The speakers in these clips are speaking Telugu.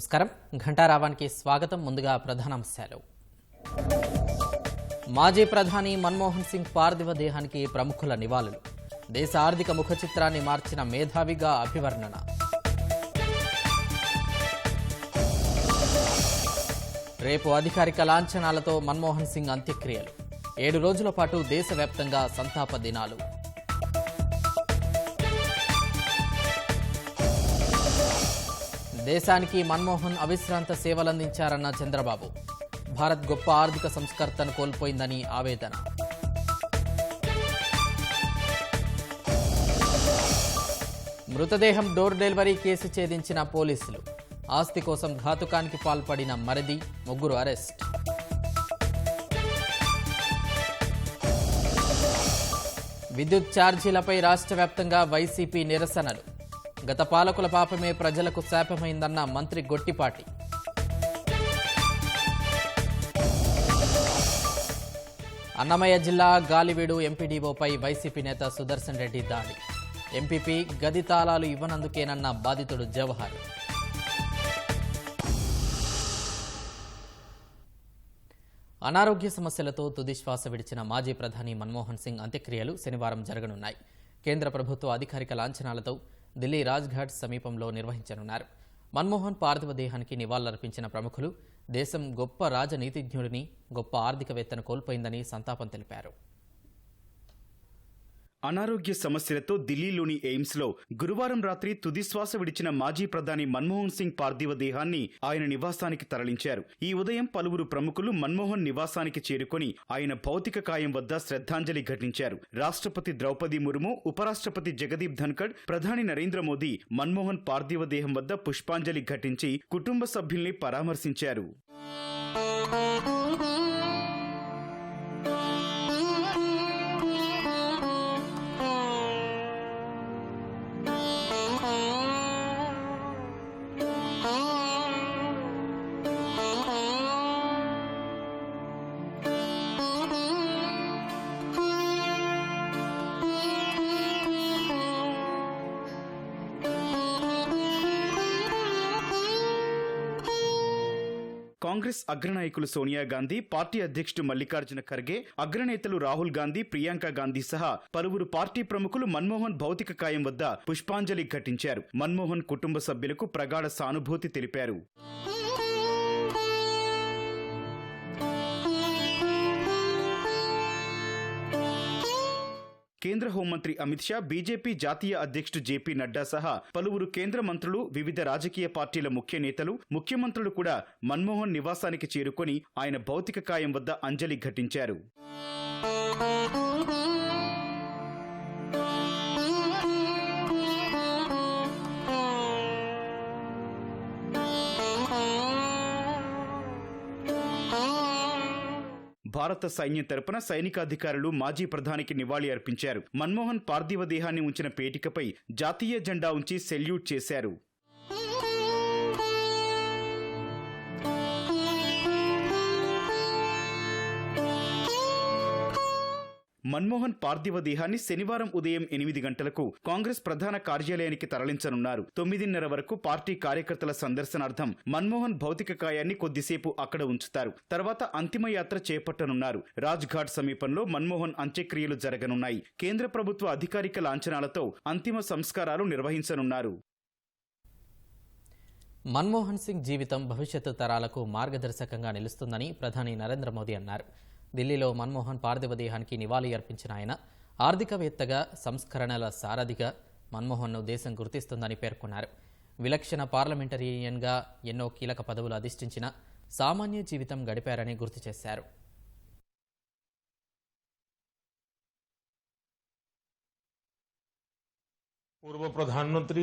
నమస్కారం ఘంటారావానికి స్వాగతం. ముందుగా ప్రధానాంశాలు. మాజీ ప్రధాని మన్మోహన్ సింగ్ పార్థివ దేహానికి ప్రముఖుల నివాళులు. దేశ ఆర్థిక ముఖ చిత్రాన్ని మార్చిన మేధావిగా అభివర్ణన. రేపు అధికారిక లాంఛనాలతో మన్మోహన్ సింగ్ అంత్యక్రియలు. 7 రోజుల పాటు దేశవ్యాప్తంగా సంతాప దినాలు. దేశానికి మన్మోహన్ అవిశ్రాంత సేవలందించారన్న చంద్రబాబు. భారత్ గొప్ప ఆర్థిక సంస్కర్తను కోల్పోయిందని ఆవేదన. మృతదేహం డోర్ డెలివరీ కేసు ఛేదించిన పోలీసులు. ఆస్తి కోసం ఘాతుకానికి పాల్పడిన మరిది, 3 అరెస్ట్. విద్యుత్ ఛార్జీలపై రాష్ట్ర వ్యాప్తంగా వైసీపీ నిరసనలు. గత పాలకుల పాపమే ప్రజలకు శాపమైందన్న మంత్రి గొట్టిపాటి. అన్నమయ్య జిల్లా గాలివీడు ఎంపీడీఓపై వైసీపీ నేత సుదర్శన్ రెడ్డి దాడి. ఎంపీపీ గది తాళాలు ఇవ్వనందుకేనన్న బాధితుడు జవహర్. అనారోగ్య సమస్యలతో తుది శ్వాస విడిచిన మాజీ ప్రధాని మన్మోహన్ సింగ్ అంత్యక్రియలు శనివారం జరగనున్నాయి. కేంద్ర ప్రభుత్వ అధికారిక లాంఛనాలతో ఢిల్లీ రాజ్ఘాట్ సమీపంలో నిర్వహించనున్నారు. మన్మోహన్ పార్థివ దేహానికి నివాళులర్పించిన ప్రముఖులు దేశం గొప్ప రాజనీతిజ్ఞుడిని, గొప్ప ఆర్థికవేత్తను కోల్పోయిందని సంతాపం తెలిపారు. అనారోగ్య సమస్యలతో ఢిల్లీలోని ఎయిమ్స్ లో గురువారం రాత్రి తుదిశ్వాస విడిచిన మాజీ ప్రధాని మన్మోహన్ సింగ్ పార్థివ దేహాన్ని ఆయన నివాసానికి తరలించారు. ఈ ఉదయం పలువురు ప్రముఖులు మన్మోహన్ నివాసానికి చేరుకొని ఆయన భౌతిక కాయం వద్ద శ్రద్ధాంజలి ఘటించారు. రాష్ట్రపతి ద్రౌపది ముర్ము, ఉపరాష్ట్రపతి జగదీప్ ధన్కడ్, ప్రధాని నరేంద్ర మోదీ మన్మోహన్ పార్థివ దేహం వద్ద పుష్పాంజలి ఘటించి కుటుంబ సభ్యుల్ని పరామర్శించారు. కాంగ్రెస్ అగ్రనాయకులు సోనియా గాంధీ, పార్టీ అధ్యక్షుడు మల్లికార్జున ఖర్గే, అగ్రనేతలు రాహుల్ గాంధీ, ప్రియాంక గాంధీ సహా పలువురు పార్టీ ప్రముఖులు మన్మోహన్ భౌతిక కాయం వద్ద పుష్పాంజలి ఘటించారు. మన్మోహన్ కుటుంబ సభ్యులకు ప్రగాఢ సానుభూతి తెలిపారు. కేంద్ర హోంమంత్రి అమిత్ షా, బీజేపీ జాతీయ అధ్యక్షుడు జేపీ నడ్డా సహా పలువురు కేంద్ర మంత్రులు, వివిధ రాజకీయ పార్టీల ముఖ్య నేతలు, ముఖ్యమంత్రులు కూడా మన్మోహన్ నివాసానికి చేరుకొని ఆయన భౌతిక కాయం వద్ద అంజలి ఘటించారు. భారత సైన్యం తరపున సైనికాధికారులు మాజీ ప్రధానికి నివాళి అర్పించారు. మన్మోహన్ పార్థివ దేహాన్ని ఉంచిన పేటికపై జాతీయ జెండా ఉంచి సెల్యూట్ చేశారు. మన్మోహన్ పార్థివ దేహాన్ని శనివారం ఉదయం 8 గంటలకు కాంగ్రెస్ ప్రధాన కార్యాలయానికి తరలించనున్నారు. 9:30 వరకు పార్టీ కార్యకర్తల సందర్శనార్థం మన్మోహన్ భౌతిక కాయాన్ని కొద్దిసేపు అక్కడ ఉంచుతారు. తర్వాత అంతిమయాత్ర చేపట్టనున్నారు. రాజ్ఘాట్ సమీపంలో మన్మోహన్ అంత్యక్రియలు జరగనున్నాయి. కేంద్ర ప్రభుత్వ అధికారిక లాంఛనాలతో అంతిమ సంస్కారాలు నిర్వహించనున్నారు. మన్మోహన్ సింగ్ జీవితం భవిష్యత్తు తరాలకు మార్గదర్శకంగా నిలుస్తుందని ప్రధాని నరేంద్ర మోదీ అన్నారు. ఢిల్లీలో మన్మోహన్ పార్థివ దేహానికి నివాళి అర్పించిన ఆయన ఆర్థికవేత్తగా, సంస్కరణల సారథిగా మన్మోహన్ను దేశం గుర్తిస్తుందని పేర్కొన్నారు. విలక్షణ పార్లమెంటరీయన్గా ఎన్నో కీలక పదవులు అధిష్ఠించిన సామాన్య జీవితం గడిపారని గుర్తు చేశారు. पूर्व प्रधानमंत्री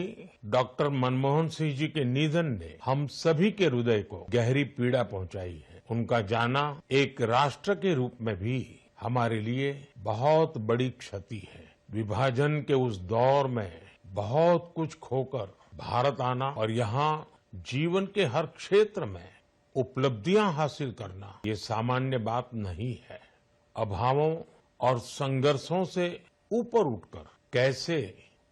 डॉक्टर मनमोहन सिंह जी के निधन ने हम सभी के हृदय को गहरी पीड़ा पहुंचाई है। उनका जाना एक राष्ट्र के रूप में भी हमारे लिए बहुत बड़ी क्षति है। विभाजन के उस दौर में बहुत कुछ खोकर भारत आना और यहाँ जीवन के हर क्षेत्र में उपलब्धियां हासिल करना ये सामान्य बात नहीं है। अभावों और संघर्षों से ऊपर उठकर कैसे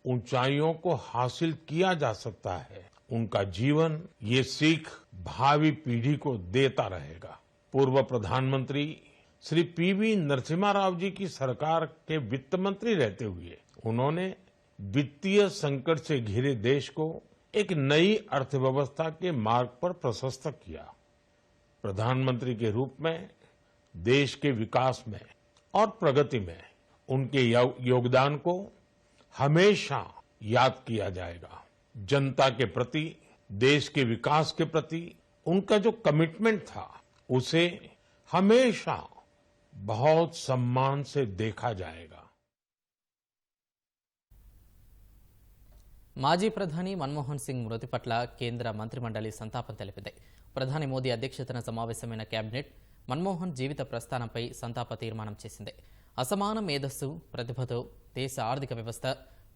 ऊंचाइयों को हासिल किया जा सकता है, उनका जीवन ये सीख भावी पीढ़ी को देता रहेगा। पूर्व प्रधानमंत्री श्री पीवी नरसिम्हा राव जी की सरकार के वित्त मंत्री रहते हुए उन्होंने वित्तीय संकट से घिरे देश को एक नई अर्थव्यवस्था के मार्ग पर प्रशस्त किया। प्रधानमंत्री के रूप में देश के विकास में और प्रगति में उनके योगदान को हमेशा याद किया जाएगा। जनता के प्रति, देश के विकास के प्रति उनका जो कमिटमेंट था उसे हमेशा बहुत सम्मान से देखा जाएगा। మాజీ ప్రధాని మన్మోహన్ సింగ్ మృతి పట్ల కేంద్ర మంత్రిమండలి సంతాపం తెలిపింది. ప్రధాని మోదీ అధ్యక్షతన సమావేశమైన కేబినెట్ మన్మోహన్ జీవిత ప్రస్థానంపై సంతాప తీర్మానం చేసింది. అసమాన మేధస్సు, ప్రతిభతో దేశ ఆర్థిక వ్యవస్థ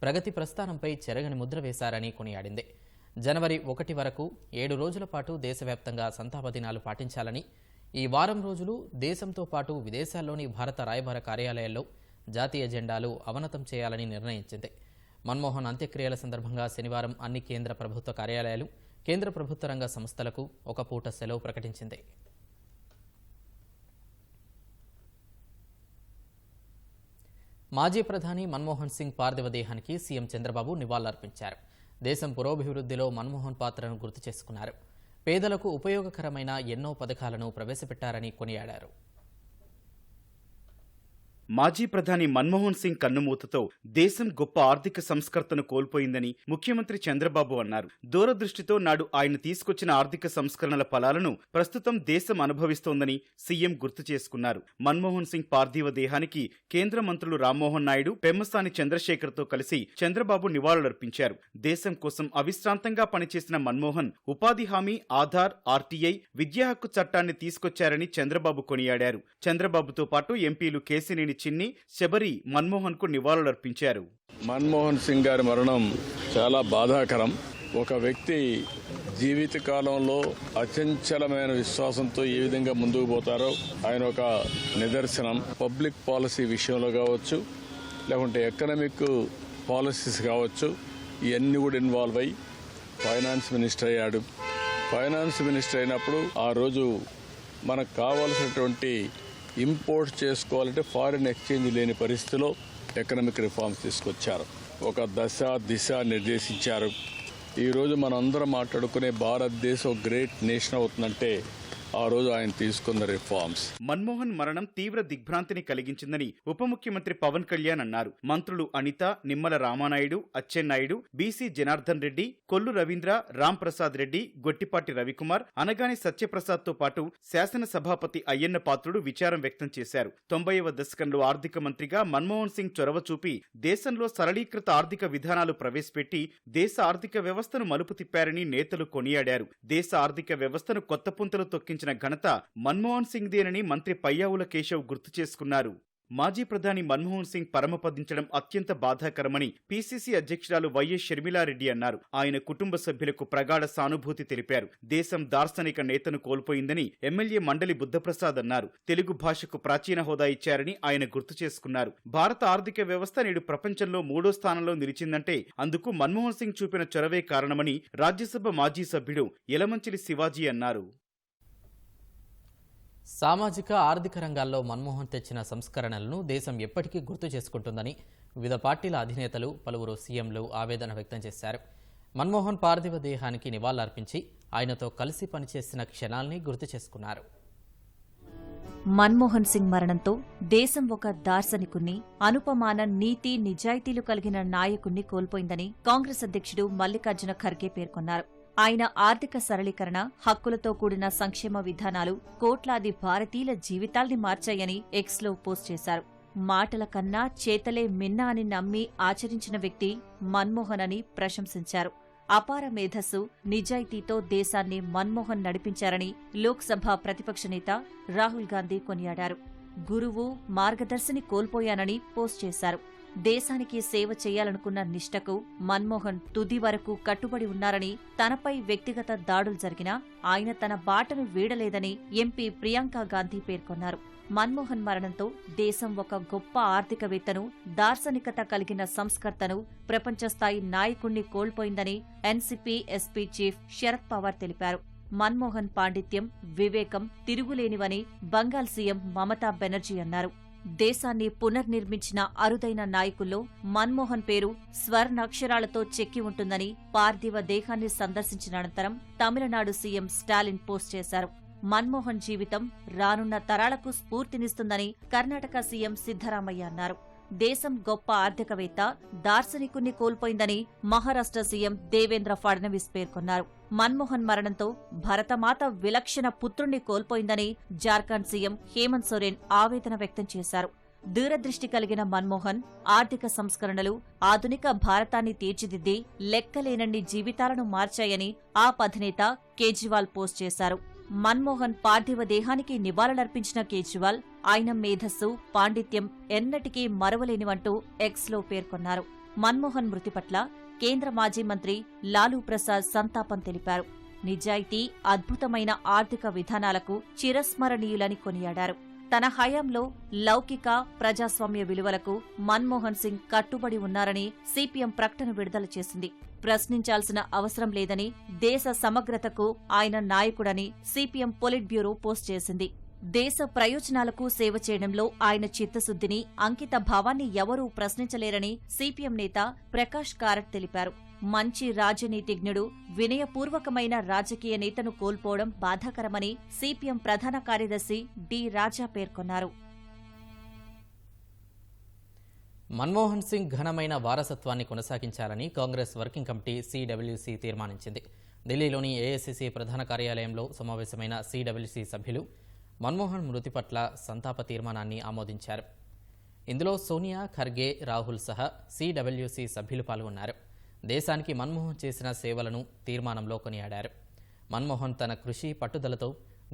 ప్రగతి ప్రస్థానంపై చెరగని ముద్ర వేశారని కొనియాడింది. జనవరి 1 వరకు 7 రోజుల పాటు దేశవ్యాప్తంగా సంతాప దినాలు పాటించాలని, ఈ వారం రోజులు దేశంతో పాటు విదేశాల్లోని భారత రాయబార కార్యాలయాల్లో జాతీయ జెండాలు అవనతం చేయాలని నిర్ణయించింది. మన్మోహన్ అంత్యక్రియల సందర్భంగా శనివారం అన్ని కేంద్ర ప్రభుత్వ కార్యాలయాలు, కేంద్ర ప్రభుత్వ రంగ సంస్థలకు ఒక పూట సెలవు ప్రకటించింది. మాజీ ప్రధాని మన్మోహన్ సింగ్ పార్థివ దేహానికి సీఎం చంద్రబాబు నివాళులర్పించారు. దేశం పురోభివృద్ధిలో మన్మోహన్ పాత్రను గుర్తు చేసుకున్నారు. పేదలకు ఉపయోగకరమైన ఎన్నో పథకాలను ప్రవేశపెట్టారని కొనియాడారు. మాజీ ప్రధాని మన్మోహన్ సింగ్ కన్నుమూతతో దేశం గొప్ప ఆర్థిక సంస్కర్తను కోల్పోయిందని ముఖ్యమంత్రి చంద్రబాబు అన్నారు. దూరదృష్టితో నాడు ఆయన తీసుకొచ్చిన ఆర్థిక సంస్కరణల ఫలాలను ప్రస్తుతం దేశం అనుభవిస్తోందని సీఎం గుర్తు చేసుకున్నారు. మన్మోహన్ సింగ్ పార్థివ దేహానికి కేంద్ర మంత్రులు రామ్మోహన్ నాయుడు, పెమ్మసాని చంద్రశేఖర్తో కలిసి చంద్రబాబు నివాళులర్పించారు. దేశం కోసం అవిశ్రాంతంగా పనిచేసిన మన్మోహన్ ఉపాధి హామీ, ఆధార్, ఆర్టీఐ, విద్యా హక్కు చట్టాన్ని తీసుకొచ్చారని చంద్రబాబు కొనియాడారు. చంద్రబాబుతో పాటు ఎంపీలు కేసినేని చిన్ని, శబరి మన్మోహన్ కు నివాళులర్పించారు. మన్మోహన్ సింగ్ గారి మరణం చాలా బాధాకరం. ఒక వ్యక్తి జీవిత కాలంలో అచంచలమైన విశ్వాసంతో ఏ విధంగా ముందుకు పోతారో ఆయన ఒక నిదర్శనం. పబ్లిక్ పాలసీ విషయంలో కావచ్చు, లేకుంటే ఎకనామిక్ పాలసీస్ కావచ్చు, ఇవన్నీ కూడా ఇన్వాల్వ్ అయ్యి ఫైనాన్స్ మినిస్టర్ అయ్యాడు. ఫైనాన్స్ మినిస్టర్ అయినప్పుడు ఆ రోజు మనకు కావాల్సినటువంటి ఇంపోర్ట్ చేసుకోవాలంటే ఫారిన్ ఎక్స్చేంజ్ లేని పరిస్థితిలో ఎకనామిక్ రిఫార్మ్స్ తీసుకొచ్చారు. ఒక దశ దిశ నిర్దేశించారు. ఈరోజు మనందరం మాట్లాడుకునే భారతదేశం గ్రేట్ నేషన్ అవుతుందంటే ఆ రోజు ఆయన తీసుకున్న రిఫార్మ్స్. మన్మోహన్ మరణం తీవ్ర దిగ్భ్రాంతిని కలిగించిందని ఉప ముఖ్యమంత్రి పవన్ కళ్యాణ్ అన్నారు. మంత్రులు అనిత, నిమ్మల రామానాయుడు, అచ్చెన్నాయుడు, బీసీ జనార్దన్ రెడ్డి, కొల్లు రవీంద్ర, రామ్ ప్రసాద్ రెడ్డి, గొట్టిపాటి రవికుమార్, అనగాని సత్యప్రసాద్ తో పాటు శాసన సభాపతి అయ్యన్న పాత్రుడు విచారం వ్యక్తం చేశారు. 90వ దశకంలో ఆర్థిక మంత్రిగా మన్మోహన్ సింగ్ చొరవ చూపి దేశంలో సరళీకృత ఆర్థిక విధానాలు ప్రవేశపెట్టి దేశ ఆర్థిక వ్యవస్థను మలుపు తిప్పారని నేతలు కొనియాడారు. దేశ ఆర్థిక వ్యవస్థను కొత్త పుంతలు తొక్కించిన ఘనత మన్మోహన్ సింగ్ దేనని మంత్రి పయ్యావుల కేశవ్ గుర్తు చేసుకున్నారు. మాజీ ప్రధాని మన్మోహన్ సింగ్ పరమపదించడం అత్యంత బాధాకరమని పీసీసీ అధ్యక్షురాలు వైఎస్ షర్మిలారెడ్డి అన్నారు. ఆయన కుటుంబ సభ్యులకు ప్రగాఢ సానుభూతి తెలిపారు. దేశం దార్శనిక నేతను కోల్పోయిందని ఎమ్మెల్యే మండలి బుద్ధప్రసాద్ అన్నారు. తెలుగు భాషకు ప్రాచీన హోదా ఇచ్చారని ఆయన గుర్తు చేసుకున్నారు. భారత ఆర్థిక వ్యవస్థ నేడు ప్రపంచంలో 3వ స్థానంలో నిలిచిందంటే అందుకు మన్మోహన్ సింగ్ చూపిన చొరవే కారణమని రాజ్యసభ మాజీ సభ్యుడు యలమంచిలి శివాజీ అన్నారు. సామాజిక, ఆర్థిక రంగాల్లో మన్మోహన్ తెచ్చిన సంస్కరణలను దేశం ఎప్పటికీ గుర్తు చేసుకుంటుందని వివిధ పార్టీల అధినేతలు, పలువురు సీఎంలు ఆవేదన వ్యక్తం చేశారు. మన్మోహన్ పార్థివ దేహానికి నివాళులర్పించి ఆయనతో కలిసి పనిచేసిన క్షణాల్ని గుర్తు చేసుకున్నారు. మన్మోహన్ సింగ్ మరణంతో దేశం ఒక దార్శనికుణ్ణి, అనుపమాన నీతి, నిజాయితీలు కలిగిన నాయకుణ్ణి కోల్పోయిందని కాంగ్రెస్ అధ్యక్షుడు మల్లికార్జున ఖర్గే పేర్కొన్నారు. ఆయన ఆర్థిక సరళీకరణ, హక్కులతో కూడిన సంక్షేమ విధానాలు కోట్లాది భారతీయుల జీవితాల్ని మార్చాయని ఎక్స్లో పోస్ట్ చేశారు. మాటల కన్నా చేతలే మిన్నా అని నమ్మి ఆచరించిన వ్యక్తి మన్మోహన్ అని ప్రశంసించారు. అపార మేధస్సు, నిజాయితీతో దేశాన్ని మన్మోహన్ నడిపించారని లోక్సభ ప్రతిపక్ష నేత రాహుల్ గాంధీ కొనియాడారు. గురువు, మార్గదర్శిని కోల్పోయానని పోస్ట్ చేశారు. దేశానికి సేవ చేయాలనుకున్న నిష్టకు మన్మోహన్ తుది వరకు కట్టుబడి ఉన్నారని, తనపై వ్యక్తిగత దాడులు జరిగినా ఆయన తన బాటను వీడలేదని ఎంపీ ప్రియాంక గాంధీ పేర్కొన్నారు. మన్మోహన్ మరణంతో దేశం ఒక గొప్ప ఆర్థికవేత్తను, దార్శనికత కలిగిన సంస్కర్తను, ప్రపంచస్థాయి నాయకుణ్ణి కోల్పోయిందని NCP SP chief Sharad Pawar తెలిపారు. మన్మోహన్ పాండిత్యం, వివేకం తిరుగులేనివని బంగాల్ సీఎం మమతా బెనర్జీ అన్నారు. దేశాన్ని పునర్నిర్మించిన అరుదైన నాయకుల్లో మన్మోహన్ పేరు స్వర్ణాక్షరాలతో చెక్కి ఉంటుందని పార్థివ దేహాన్ని సందర్శించిన అనంతరం తమిళనాడు సీఎం స్టాలిన్ పోస్ట్ చేశారు. మన్మోహన్ జీవితం రానున్న తరాలకు స్ఫూర్తినిస్తుందని కర్ణాటక సీఎం సిద్ధరామయ్య అన్నారు. దేశం గొప్ప ఆర్థికవేత్త, దార్శనికుణ్ణి కోల్పోయిందని మహారాష్ట్ర సీఎం దేవేంద్ర ఫడ్నవీస్ పేర్కొన్నారు. మన్మోహన్ మరణంతో భరతమాత విలక్షణ పుత్రుణ్ణి కోల్పోయిందని జార్ఖండ్ సీఎం హేమంత్ సోరెన్ ఆవేదన వ్యక్తం చేశారు. దూరదృష్టి కలిగిన మన్మోహన్ ఆర్థిక సంస్కరణలు ఆధునిక భారతాన్ని తీర్చిదిద్ది లెక్కలేనన్ని జీవితాలను మార్చాయని ఆప్ అధినేత కేజ్రీవాల్ పోస్ట్ చేశారు. మన్మోహన్ పార్థివ దేహానికి నివాళులర్పించిన కేజ్రీవాల్ ఆయన మేధస్సు, పాండిత్యం ఎన్నటికీ మరవలేనివంటూ ఎక్స్లో పేర్కొన్నారు. మన్మోహన్ మృతి పట్ల కేంద్ర మాజీ మంత్రి లాలూ ప్రసాద్ సంతాపం తెలిపారు. నిజాయితీ, అద్భుతమైన ఆర్థిక విధానాలకు చిరస్మరణీయులని కొనియాడారు. తన హయాంలో లౌకిక, ప్రజాస్వామ్య విలువలకు మన్మోహన్ సింగ్ కట్టుబడి ఉన్నారని సిపిఎం ప్రకటన విడుదల చేసింది. ప్రశ్నించాల్సిన అవసరం లేదని, దేశ సమగ్రతకు ఆయన నాయకుడని సిపిఎం పొలిట్ బ్యూరో పోస్ట్ చేసింది. దేశ ప్రయోజనాలకు సేవ చేయడంలో ఆయన చిత్తశుద్ధిని, అంకిత భావాన్ని ఎవరూ ప్రశ్నించలేరని సిపిఎం నేత ప్రకాష్ కారట్ తెలిపారు. మంచి రాజనీతిజ్ఞుడు, వినయపూర్వకమైన రాజకీయ నేతను కోల్పోవడం బాధాకరమని సిపిఎం ప్రధాన కార్యదర్శి డి రాజా పేర్కొన్నారు. మన్మోహన్ సింగ్ ఘనమైన వారసత్వాన్ని కొనసాగించాలని కాంగ్రెస్ వర్కింగ్ కమిటీ సిడబ్ల్యూసీ తీర్మానించింది. ఢిల్లీలోని ఏఐసీసీ ప్రధాన కార్యాలయంలో సమావేశమైన సిడబ్ల్యూసీ సభ్యులు మన్మోహన్ మృతి పట్ల సంతాప తీర్మానాన్ని ఆమోదించారు. ఇందులో సోనియా, ఖర్గే, రాహుల్ సహా సిడబ్ల్యూసీ సభ్యులు పాల్గొన్నారు. దేశానికి మన్మోహన్ చేసిన సేవలను తీర్మానంలో కొనియాడారు. మన్మోహన్ తన కృషి, పట్టుదలతో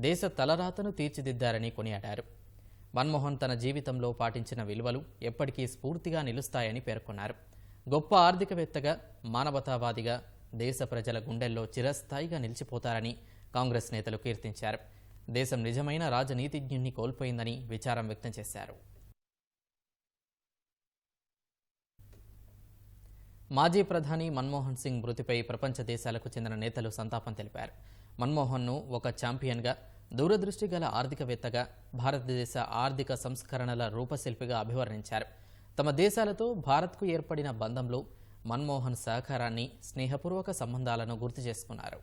దేశ తలరాతను తీర్చిదిద్దారని కొనియాడారు. మన్మోహన్ తన జీవితంలో పాటించిన విలువలు ఎప్పటికీ స్ఫూర్తిగా నిలుస్తాయని పేర్కొన్నారు. గొప్ప ఆర్థికవేత్తగా, మానవతావాదిగా దేశ ప్రజల గుండెల్లో చిరస్థాయిగా నిలిచిపోతారని కాంగ్రెస్ నేతలు కీర్తించారు. దేశం నిజమైన రాజనీతిజ్ఞుణ్ణి కోల్పోయిందని విచారం వ్యక్తం చేశారు. మాజీ ప్రధాని మన్మోహన్ సింగ్ మృతిపై ప్రపంచ దేశాలకు చెందిన నేతలు సంతాపం తెలిపారు. మన్మోహన్ను ఒక ఛాంపియన్గా, దూరదృష్టి గల ఆర్థికవేత్తగా, భారతదేశ ఆర్థిక సంస్కరణల రూపశిల్పిగా అభివర్ణించారు. తమ దేశాలతో భారత్కు ఏర్పడిన బంధంలో మన్మోహన్ సహకారాన్ని, స్నేహపూర్వక సంబంధాలను గుర్తు చేసుకున్నారు.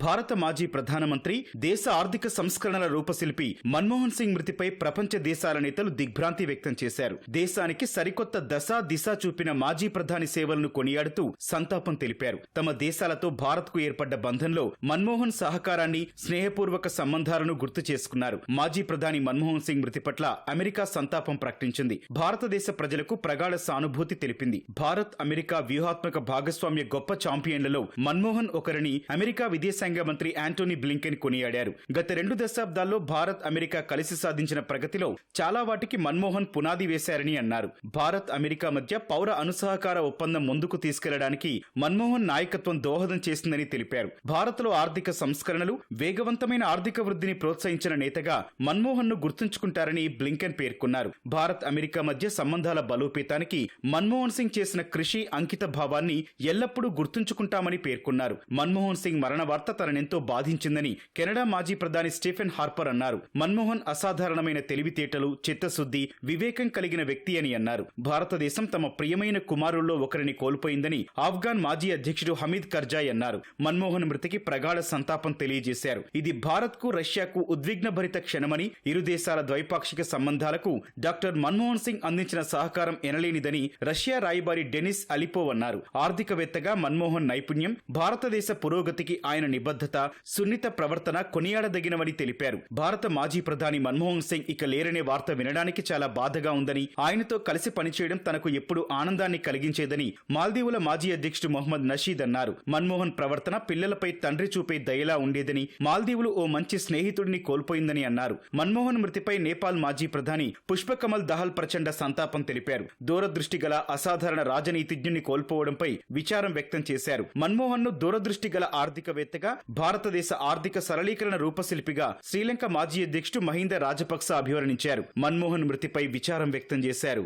భారత మాజీ ప్రధానమంత్రి, దేశ ఆర్థిక సంస్కరణల రూపశిల్పి మన్మోహన్ సింగ్ మృతిపై ప్రపంచ దేశాల నేతలు దిగ్భ్రాంతి వ్యక్తం చేశారు. దేశానికి సరికొత్త దశ, దిశ చూపిన మాజీ ప్రధాని సేవలను కొనియాడుతూ సంతాపం తెలిపారు. తమ దేశాలతో భారత్కు ఏర్పడ్డ బంధంలో మన్మోహన్ సహకారాన్ని, స్నేహపూర్వక సంబంధాలను గుర్తు చేసుకున్నారు. మాజీ ప్రధాని మన్మోహన్ సింగ్ మృతి పట్ల అమెరికా సంతాపం ప్రకటించింది. భారతదేశ ప్రజలకు ప్రగాఢ సానుభూతి తెలిపింది. భారత్, అమెరికా వ్యూహాత్మక భాగస్వామ్య గొప్ప ఛాంపియన్లలో మన్మోహన్ ఒకరని అమెరికా విదేశాంగ మంత్రి యాంటోనీ బ్లింకెన్ కొనియాడారు. గత 2 దశాబ్దాల్లో భారత్, అమెరికా కలిసి సాధించిన ప్రగతిలో చాలా వాటికి మన్మోహన్ పునాది వేశారని అన్నారు. భారత్, అమెరికా మధ్య పౌర అనుసహకార ఒప్పందం ముందుకు తీసుకెళ్లడానికి మన్మోహన్ నాయకత్వం దోహదం చేసిందని తెలిపారు. భారత్లో ఆర్థిక సంస్కరణలు, వేగవంతమైన ఆర్థిక వృద్ధిని ప్రోత్సహించిన నేతగా మన్మోహన్ ను గుర్తుంచుకుంటారని బ్లింకెన్ పేర్కొన్నారు. భారత్, అమెరికా మధ్య సంబంధాల బలోపేతానికి మన్మోహన్ సింగ్ చేసిన కృషి, అంకిత భావాన్ని ఎల్లప్పుడూ గుర్తుంచుకుంటామని పేర్కొన్నారు. మన్మోహన్ సింగ్ మరణ వార్త తననెంతో బాధించిందని కెనడా మాజీ ప్రధాని స్టీఫెన్ హార్పర్ అన్నారు. మన్మోహన్ అసాధారణమైన తెలివితేటలు, చిత్తశుద్ధి, వివేకం కలిగిన వ్యక్తి అని అన్నారు. భారతదేశం తమ ప్రియమైన కుమారుల్లో ఒకరిని కోల్పోయిందని ఆఫ్ఘాన్ మాజీ అధ్యక్షుడు హమీద్ కర్జాయ్ అన్నారు. మన్మోహన్ మృతికి ప్రగాఢ సంతాపం తెలియజేశారు. ఇది భారత్కు, రష్యాకు ఉద్విగ్నభరిత క్షణమని, ఇరు దేశాల ద్వైపాక్షిక సంబంధాలకు డాక్టర్ మన్మోహన్ సింగ్ అందించిన సహకారం ఎనలేనిదని రష్యా రాయబారి డెనిస్ అలిపోవ్ అన్నారు. ఆర్థికవేత్తగా మన్మోహన్ నైపుణ్యం, భారతదేశ పురోగతికి ఆయన నిబద్ధత, సున్నిత ప్రవర్తన కొనియాడదగినవని తెలిపారు. భారత మాజీ ప్రధాని మన్మోహన్ సింగ్ ఇక లేరనే వార్త వినడానికి చాలా బాధగా ఉందని, ఆయనతో కలిసి పనిచేయడం తనకు ఎప్పుడు ఆనందాన్ని కలిగించేదని మాల్దీవుల మాజీ అధ్యక్షుడు మొహమ్మద్ నషీద్ అన్నారు. మన్మోహన్ ప్రవర్తన పిల్లలపై తండ్రి చూపే దయలా ఉండేదని, మాల్దీవులు ఓ మంచి స్నేహితుడిని కోల్పోయిందని అన్నారు. మన్మోహన్ మృతిపై నేపాల్ మాజీ ప్రధాని పుష్పకమల్ దహల్ ప్రచండ సంతాపం తెలిపారు. దూరదృష్టి గల అసాధారణ రాజనీతిజ్ఞుని కోల్పోవడంపై విచారం వ్యక్తం చేశారు. మన్మోహన్ ను దూరదృష్టి గల ఆర్థికవేత్తగా, భారతదేశ ఆర్థిక సరళీకరణ రూపశిల్పిగా శ్రీలంక మాజీ అధ్యక్షుడు మహింద రాజపక్స అభివర్ణించారు. మన్మోహన్ మృతిపై విచారం వ్యక్తం చేశారు.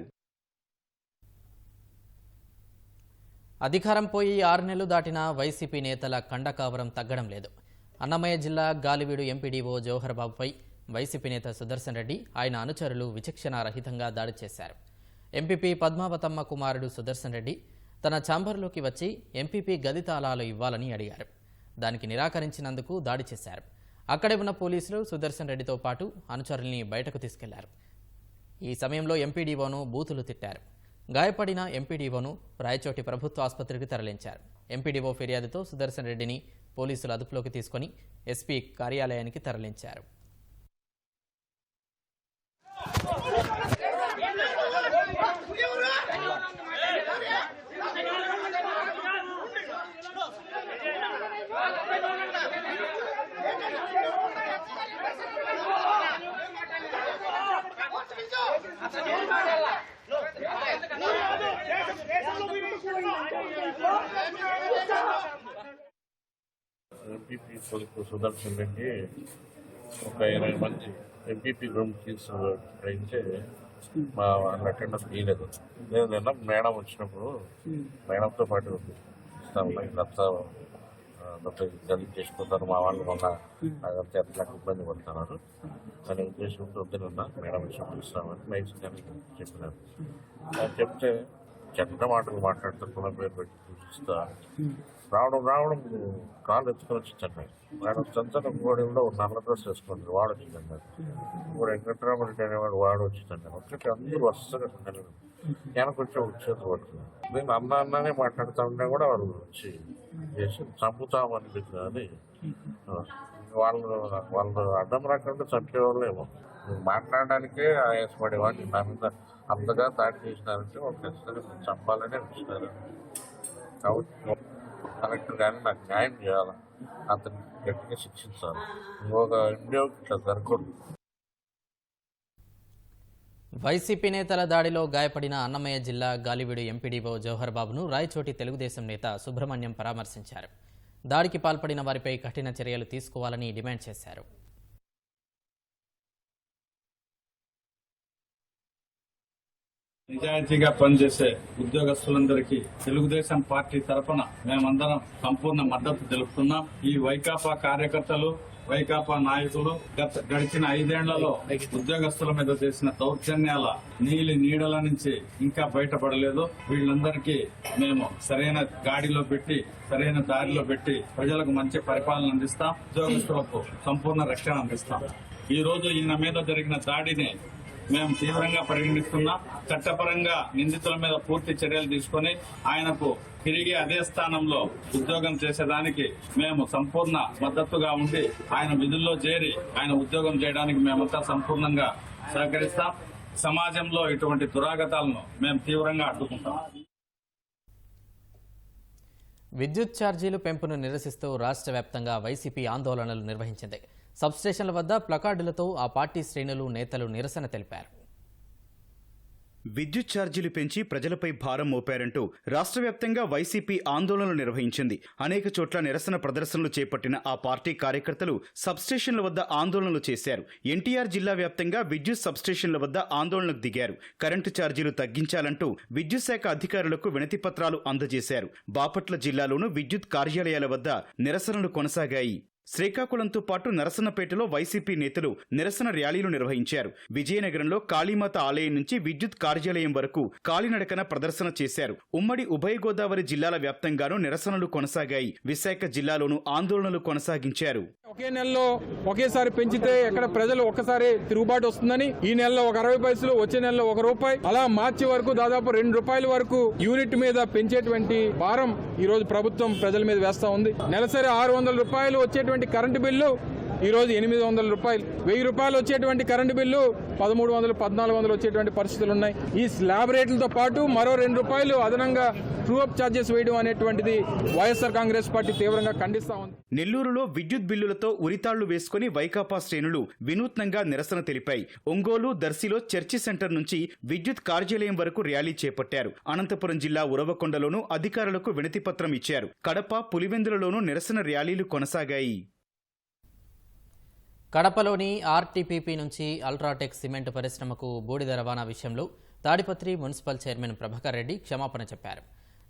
అధికారం పోయి 6 నెలలు దాటినా వైసీపీ నేతల కండకావరం తగ్గడం లేదు. అన్నమయ్య జిల్లా గాలివీడు ఎంపీడీఓ జవహర్ బాబుపై వైసీపీ నేత సుదర్శన్ రెడ్డి, ఆయన అనుచరులు విచక్షణారహితంగా దాడి చేశారు. ఎంపీపీ పద్మావతమ్మ కుమారుడు సుదర్శన్ రెడ్డి తన ఛాంబర్లోకి వచ్చి ఎంపీపీ గది తాళాలు ఇవ్వాలని అడిగారు. దానికి నిరాకరించినందుకు దాడి చేశారు. అక్కడే ఉన్న పోలీసులు సుదర్శన్ రెడ్డితో పాటు అనుచరుల్ని బయటకు తీసుకెళ్లారు. ఈ సమయంలో ఎంపీడీఓను బూతులు తిట్టారు. గాయపడిన ఎంపీడీఓను రాయచోటి ప్రభుత్వ ఆసుపత్రికి తరలించారు. ఎంపీడీఓ ఫిర్యాదుతో సుదర్శన్ రెడ్డిని పోలీసులు అదుపులోకి తీసుకుని ఎస్పీ కార్యాలయానికి తరలించారు. ఎంపీపీ కొడుకు సుదర్శన్ రెడ్డి ఒక 20 మంది ఎంపీపీ రూమ్ తీసుకుంటే మా అటెండెన్స్ తీయలేదు. నేను నిన్న మేడం వచ్చినప్పుడు మేడంతో పాటు ఇస్తాను ఇదంతా గలీజ్ చేసుకుంటారు, మా వాళ్ళు మొన్న అదంతా ఎట్లా ఇబ్బంది పడుతున్నారు అనే ఉద్దేశంతో వద్దునన్నా మేడం వచ్చినప్పుడు ఇస్తామని నైస్ కానీ చెప్పినారు. చెప్తే చెడ్డ మాటలు మాట్లాడుతారు, కుల పేరు పెట్టి చూపిస్తా రావడం కాళ్ళు ఎత్తుకొని వచ్చిందండి. మేడం చంచన కూడా నల్ల డ్రెస్ వేసుకోండి వాడు వచ్చిందండి. ఇప్పుడు వెంకటరామరెడ్డి అనేవాడు వాడు వచ్చిందండి. ఒకటి అందరూ వరుసగా వెనక వచ్చి చేతులు పడుతుంది. నేను అన్నానే మాట్లాడుతూ ఉన్నా కూడా వాళ్ళు వచ్చి చేసి చంపుతామనిపించింది. అని వాళ్ళు అడ్డం రాకుండా చంపేవాళ్ళేమో మాట్లాడడానికే ఆయాసపడేవాడిని. నా మీద అంతగా దాడి చేసినారంటే వాళ్ళు ఖచ్చితంగా చంపాలనే వచ్చినారు. కాబట్టి కలెక్టర్ కానీ నాకు న్యాయం చేయాలి, అతన్ని గట్టిగా శిక్షించాలి. ఇంకొక ఇండియాకి ఇట్లా జరగకూడదు. వైసీపీ నేతల దాడిలో గాయపడిన అన్నమయ్య జిల్లా గాలివీడు ఎంపీడీఓ జవహర్ బాబును రాయచోటి తెలుగుదేశం నేత సుబ్రహ్మణ్యం పరామర్శించారు. దాడికి పాల్పడిన వారిపై కఠిన చర్యలు తీసుకోవాలని డిమాండ్ చేశారు. నిజాయితీగా పనిచేసే ఉద్యోగస్తులందరికీ తెలుగుదేశం పార్టీ తరఫున మేమందరం సంపూర్ణ మద్దతు తెలుపుతున్నాం. ఈ వైకాపా కార్యకర్తలు, వైకాపా నాయకులు గడిచిన 5 ఏళ్లలో ఉద్యోగస్తుల మీద చేసిన దౌర్జన్యాల నీడల నుంచి ఇంకా బయటపడలేదు. వీళ్ళందరికీ మేము సరైన గాడిలో పెట్టి, సరైన దారిలో పెట్టి ప్రజలకు మంచి పరిపాలన అందిస్తాం, ఉద్యోగస్తులకు సంపూర్ణ రక్షణ అందిస్తాం. ఈ రోజు ఈయన మీద జరిగిన దాడిని మేము తీవ్రంగా పరిగణిస్తున్నాం. చట్టపరంగా నిందితుల మీద పూర్తి చర్యలు తీసుకుని ఆయనకు తిరిగి అదే స్థానంలో ఉద్యోగం చేసేదానికి మేము సంపూర్ణ మద్దతుగా ఉండి ఆయన విధుల్లో చేరి ఆయన ఉద్యోగం చేయడానికి మేమంతా సంపూర్ణంగా సహకరిస్తాం. సమాజంలో ఇటువంటి దురాగతాలను మేము తీవ్రంగా అడ్డుకుంటాం. విద్యుత్ ఛార్జీలు పెంపును నిరసిస్తూ రాష్ట్ర వ్యాప్తంగా వైసీపీ ఆందోళనలు నిర్వహించింది. సబ్స్టేషన్ల వద్ద ప్లకార్డులతో ఆ పార్టీ శ్రేణులు, నేతలు నిరసన తెలిపారు. విద్యుత్ ఛార్జీలు పెంచి ప్రజలపై భారం మోపారంటూ రాష్ట్ర వ్యాప్తంగా వైసీపీ ఆందోళనలు నిర్వహించింది. అనేక చోట్ల నిరసన ప్రదర్శనలు చేపట్టిన ఆ పార్టీ కార్యకర్తలు సబ్స్టేషన్ల వద్ద ఆందోళనలు చేశారు. ఎన్టీఆర్ జిల్లా వ్యాప్తంగా విద్యుత్ సబ్స్టేషన్ల వద్ద ఆందోళనకు దిగారు. కరెంటు ఛార్జీలు తగ్గించాలంటూ విద్యుత్ శాఖ అధికారులకు వినతి పత్రాలు అందజేశారు. బాపట్ల జిల్లాలోనూ విద్యుత్ కార్యాలయాల వద్ద నిరసనలు కొనసాగాయి. శ్రీకాకుళంతో పాటు నరసన్నపేటలో వైసీపీ నేతలు నిరసన ర్యాలీలు నిర్వహించారు. విజయనగరంలో కాళీమాత ఆలయం నుంచి విద్యుత్ కార్యాలయం వరకు కాలినడకన ప్రదర్శన చేశారు. ఉమ్మడి ఉభయ గోదావరి జిల్లాల వ్యాప్తంగానూ నిరసనలు కొనసాగాయి. విశాఖ జిల్లాలోనూ ఆందోళనలు కొనసాగించారు. ఒకే నెలలో ఒకేసారి పెంచితే ఎక్కడ ప్రజలు ఒక్కసారి తిరుగుబాటు వస్తుందని ఈ నెలలో ఒక 60 పైసలు, వచ్చే నెలలో ₹1, అలా మార్చి వరకు దాదాపు ₹2 వరకు యూనిట్ మీద పెంచేటువంటి భారం ఈ రోజు ప్రభుత్వం ప్రజల మీద వేస్తా ఉంది. నెలసరి ₹600 వచ్చేటువంటి కరెంటు బిల్లు ఈ రోజు ₹800, ₹1000 వచ్చేటువంటి కరెంటు బిల్లు 1300, 1400 వచ్చేటువంటి పరిస్థితులు ఉన్నాయి. ఈ స్లాబ్ రేట్లతో పాటు మరో ₹2 అదనంగా ట్రూ అప్ ఛార్జెస్ వేయడం అనేటువంటిది వైఎస్ఆర్ కాంగ్రెస్ పార్టీ తీవ్రంగా ఖండిస్తా ఉంది. నెల్లూరులో విద్యుత్ బిల్లులతో ఉరితాళ్లు వేసుకుని వైకాపా శ్రేణులు వినూత్నంగా నిరసన తెలిపాయి. ఒంగోలు, దర్శిలో చర్చి సెంటర్ నుంచి విద్యుత్ కార్యాలయం వరకు ర్యాలీ చేపట్టారు. అనంతపురం జిల్లా ఉరవకొండలోనూ అధికారులకు వినతిపత్రం ఇచ్చారు. కడప, పులివెందులలోనూ నిరసన ర్యాలీలు కొనసాగాయి. కడపలోని ఆర్టీపీపీ నుంచి అల్ట్రాటెక్ సిమెంట్ పరిశ్రమకు బూడిద రవాణా విషయంలో తాడిపత్రి మున్సిపల్ చైర్మన్ ప్రభాకర్ రెడ్డి క్షమాపణ చెప్పారు.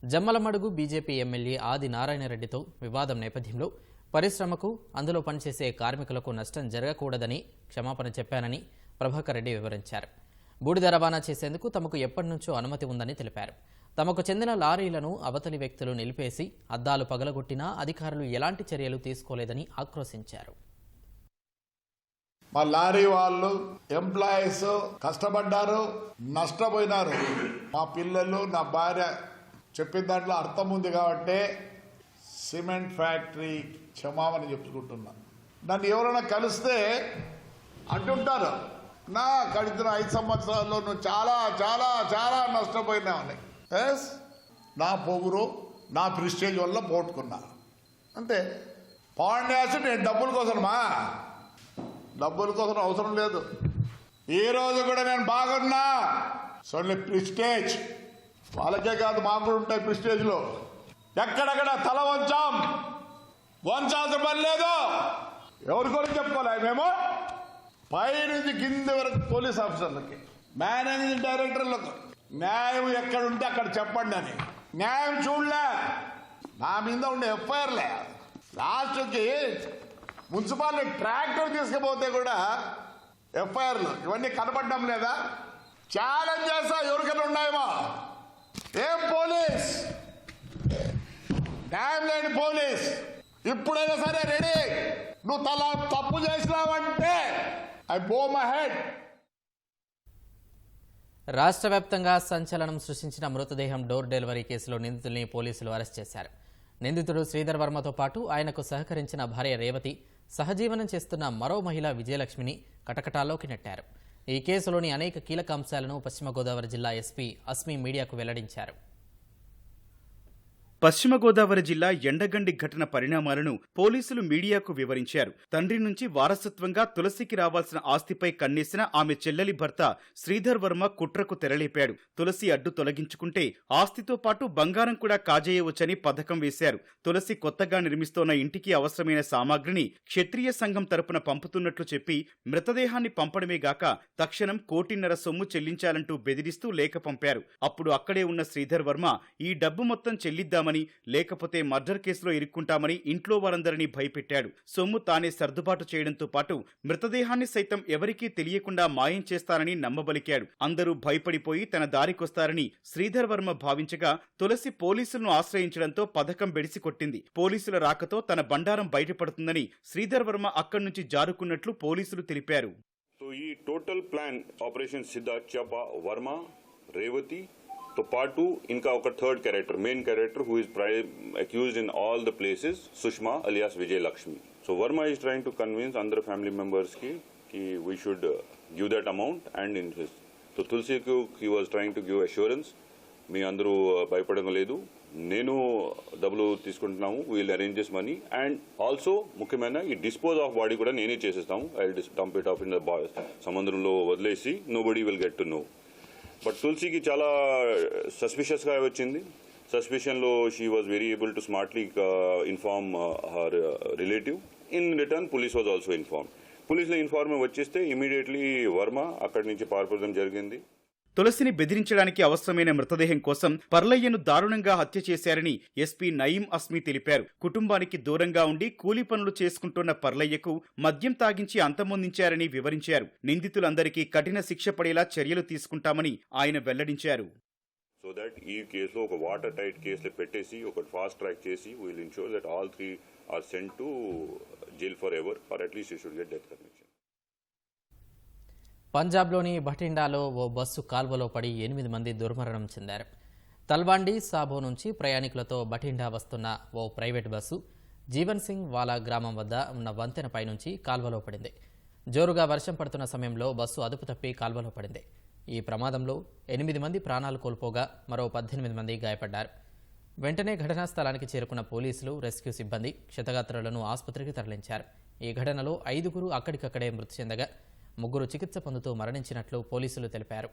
జమ్మలమడుగు బీజేపీ ఎమ్మెల్యే ఆది నారాయణరెడ్డితో వివాదం నేపథ్యంలో పరిశ్రమకు, అందులో పనిచేసే కార్మికులకు నష్టం జరగకూడదని క్షమాపణ చెప్పానని ప్రభాకర్ రెడ్డి వివరించారు. బూడిద రవాణా చేసేందుకు తమకు ఎప్పటి నుంచో అనుమతి ఉందని తెలిపారు. తమకు చెందిన లారీలను అవతలి వ్యక్తులు నిలిపేసి అద్దాలు పగలగొట్టినా అధికారులు ఎలాంటి చర్యలు తీసుకోలేదని ఆక్రోశించారు. మా లారీ వాళ్ళు ఎంప్లాయీస్ కష్టపడ్డారు, నష్టపోయినారు. మా పిల్లలు, నా భార్య చెప్పిన దాంట్లో అర్థం ఉంది కాబట్టి సిమెంట్ ఫ్యాక్టరీ క్షమాపణ చెప్పుకుంటున్నా. నన్ను ఎవరైనా కలిస్తే అంటుంటారు, నా గడిచిన 5 సంవత్సరాల్లో నువ్వు చాలా చాలా చాలా నష్టపోయినావని. ఎస్, నా పొగురు, నా ప్రిస్టేజ్ వల్ల పోగొట్టుకున్నా అంతే. పాండ్యాసి నేను డబ్బుల కోసమా? డబ్బుల కోసం అవసరం లేదు. ఈ రోజు కూడా నేను బాగున్నా. సొల్లి ప్రిస్టేజ్ వాళ్ళకే కాదు, మాకు కూడా ఉంటాయి ప్రిస్టేజ్లో. ఎక్కడెక్కడ తల వంచాల్సిన పని లేదు. ఎవరికొరికి చెప్పుకోవాలి మేము? పై నుంచి కింది వరకు పోలీస్ ఆఫీసర్లకి, మేనేజింగ్ డైరెక్టర్లకు న్యాయం ఎక్కడుంటే అక్కడ చెప్పండి అని. న్యాయం చూడలే, నా మీద ఉండే ఎఫ్ఐఆర్లే. లాస్ట్కి మున్సిపాలిటీ ట్రాక్టర్ తీసుకుపోతే కూడా ఎఫ్ఐఆర్లు ఇవన్నీ కనపడడం లేదా? ఛాలెంజ్ చేస్తా, ఎవరికైనా ఉన్నాయేమో. ఏం పోలీస్, న్యాయం లేని పోలీస్ ఇప్పుడైనా సరే రెడీ. నువ్వు తప్పు చేసినావంటే ఐ బో మై హెడ్. రాష్ట్ర వ్యాప్తంగా సంచలనం సృష్టించిన మృతదేహం డోర్ డెలివరీ కేసులో నిందితుల్ని పోలీసులు అరెస్ట్ చేశారు. నిందితుడు శ్రీధర్ వర్మతో పాటు ఆయనకు సహకరించిన భార్య రేవతి, సహజీవనం చేస్తున్న మరో మహిళ విజయలక్ష్మిని కటకటాల్లోకి నెట్టారు. ఈ కేసులోని అనేక కీలక అంశాలను పశ్చిమ గోదావరి జిల్లా ఎస్పీ అస్మి మీడియాకు వెల్లడించారు. పశ్చిమ గోదావరి జిల్లా ఎండగండి ఘటన పరిణామాలను పోలీసులు మీడియాకు వివరించారు. తండ్రి నుంచి వారసత్వంగా తులసికి రావాల్సిన ఆస్తిపై కన్నేసిన ఆమె చెల్లెలి భర్త శ్రీధర్ వర్మ కుట్రకు తెరలేపాడు. తులసి అడ్డు తొలగించుకుంటే ఆస్తితో పాటు బంగారం కూడా కాజేయవచ్చని పథకం వేశారు. తులసి కొత్తగా నిర్మిస్తోన్న ఇంటికి అవసరమైన సామాగ్రిని క్షత్రియ సంఘం తరపున పంపుతున్నట్లు చెప్పి మృతదేహాన్ని పంపడమే గాక తక్షణం 1.5 కోటి సొమ్ము చెల్లించాలంటూ బెదిరిస్తూ లేఖ పంపారు. అప్పుడు అక్కడే ఉన్న శ్రీధర్ వర్మ ఈ డబ్బు మొత్తం చెల్లిద్దామని, లేకపోతే మర్డర్ కేసులో ఇరుక్కుంటామని ఇంట్లో వారందరినీ భయపెట్టాడు. సొమ్ము తానే సర్దుబాటు చేయడంతో పాటు మృతదేహాన్ని సైతం ఎవరికీ తెలియకుండా మాయం చేస్తానని నమ్మబలికాడు. అందరూ భయపడిపోయి తన దారికొస్తారని శ్రీధర్ వర్మ భావించగా తులసి పోలీసులను ఆశ్రయించడంతో పథకం బెడిసికొట్టింది. పోలీసుల రాకతో తన బండారం బయటపడుతుందని శ్రీధర్ వర్మ అక్కడి నుంచి జారుకున్నట్లు పోలీసులు తెలిపారు. ఈ టోటల్ ప్లాన్ ఆపరేషన్ సిద్ధార్థ్ చపా వర్మ రేవతి तो पाटू इनका ఒక third character main character who is accused in all the places Sushma alias Vijay Lakshmi. So Verma is trying to convince other family members ki we should give that amount and interest. So Tulsi ko he was trying to give assurance మీ అందరూ భయపడడం లేదు, నేను డబ్బులు తీసుకుంటున్నాము, we'll arrange this money and also ముఖ్యమైన ఈ డిస్పోజ్ ఆఫ్ బాడీ కూడా నేనే చేసేస్తాము. I dump it off in the సముద్రంలో వదిలేసి nobody will get to know. But తులసికి చాలా సస్పిషియస్గా వచ్చింది. సస్పిషన్లో she was very able to smartly inform her relative. In return police was also inform. పోలీసులో ఇన్ఫార్మ్ వచ్చేస్తే ఇమీడియట్లీ వర్మ అక్కడి నుంచి పారిపోవడం జరిగింది. తులసిని బెదిరించడానికి అవసరమైన మృతదేహం కోసం పర్లయ్యను దారుణంగా హత్య చేశారని ఎస్పీ నయీం అస్మి తెలిపారు. కుటుంబానికి దూరంగా ఉండి కూలీ పనులు చేసుకుంటున్న పర్లయ్యకు మద్యం తాగించి అంతమొందించారని వివరించారు. నిందితులందరికీ కఠిన శిక్ష పడేలా చర్యలు తీసుకుంటామని ఆయన వెల్లడించారు. సో దట్ ఈ కేసులో ఒక వాటర్ టైట్ కేసులు పెట్టేసి ఒక ఫాస్ట్ ట్రాక్ చేసి will ensure that all 3 are sent to jail for ever or at least you should get death conviction. పంజాబ్లోని భటిండాలో ఓ బస్సు కాల్వలో పడి 8 మంది దుర్మరణం చెందారు. తల్వాండి సాబో నుంచి ప్రయాణికులతో భటిండా వస్తున్న ఓ ప్రైవేట్ బస్సు జీవన్ సింగ్ వాలా గ్రామం వద్ద ఉన్న వంతెనపై నుంచి కాల్వలో పడింది. జోరుగా వర్షం పడుతున్న సమయంలో బస్సు అదుపు తప్పి కాల్వలో పడింది. ఈ ప్రమాదంలో 8 మంది ప్రాణాలు కోల్పోగా మరో 18 మంది గాయపడ్డారు. వెంటనే ఘటనా స్థలానికి చేరుకున్న పోలీసులు, రెస్క్యూ సిబ్బంది క్షతగాత్రులను ఆసుపత్రికి తరలించారు. ఈ ఘటనలో 5 అక్కడికక్కడే మృతి చెందగా 3 చికిత్స పొందుతూ మరణించినట్లు పోలీసులు తెలిపారు.